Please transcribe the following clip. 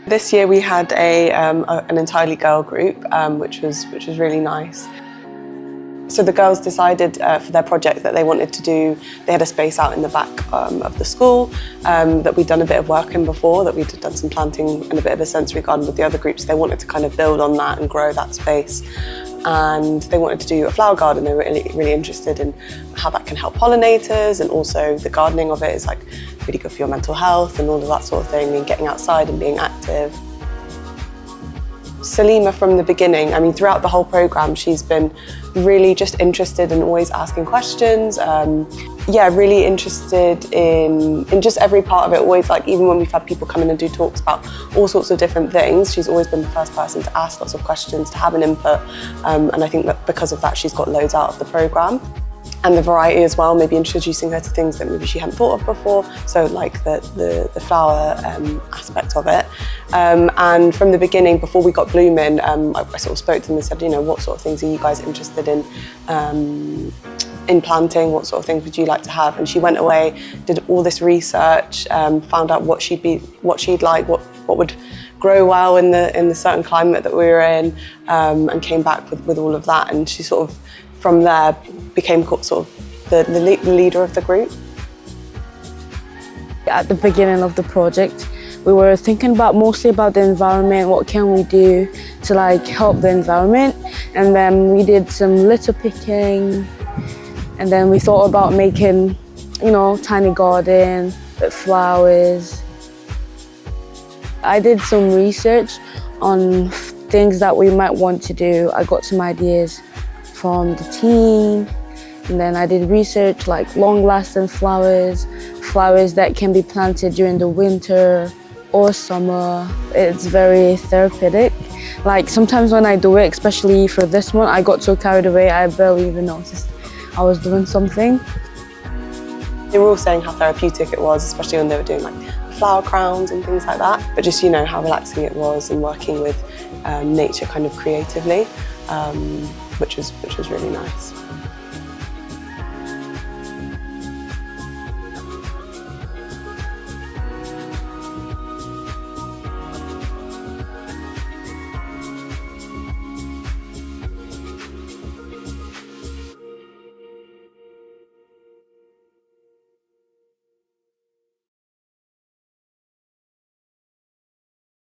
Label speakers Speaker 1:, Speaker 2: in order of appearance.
Speaker 1: This year we had an entirely girl group, which was really nice. So the girls decided for their project that they wanted to do, they had a space out in the back of the school that we'd done a bit of work in before, that we'd done some planting and a bit of a sensory garden with the other groups. They wanted to kind of build on that and grow that space. And they wanted to do a flower garden. They were really interested in how that can help pollinators, and also the gardening of it is like really good for your mental health and all of that sort of thing, and getting outside and being active. Salima from the beginning, I mean throughout the whole programme, she's been really just interested and always asking questions. Yeah, really interested in just every part of it, always, like, even when we've had people come in and do talks about all sorts of different things, she's always been the first person to ask lots of questions, to have an input, and I think that because of that she's got loads out of the programme. And the variety as well, maybe introducing her to things that maybe she hadn't thought of before, so like the flower aspect of it. And from the beginning, before we got blooming, I sort of spoke to them and said, you know, what sort of things are you guys interested in planting? What sort of things would you like to have? And she went away, did all this research, found out what she'd like, what would grow well in the certain climate that we were in, and came back with all of that. And she sort of, from there, became sort of the leader of the group.
Speaker 2: At the beginning of the project, we were thinking mostly about the environment, what can we do to like help the environment, and then we did some litter picking, and then we thought about making, you know, tiny garden with flowers. I did some research on things that we might want to do. I got some ideas from the team, and then I did research like long-lasting flowers that can be planted during the winter or summer. It's very therapeutic. Like sometimes when I do it, especially for this one, I got so carried away I barely even noticed I was doing something.
Speaker 1: They were all saying how therapeutic it was, especially when they were doing like flower crowns and things like that. But just, you know, how relaxing it was, and working with nature kind of creatively, which was really nice.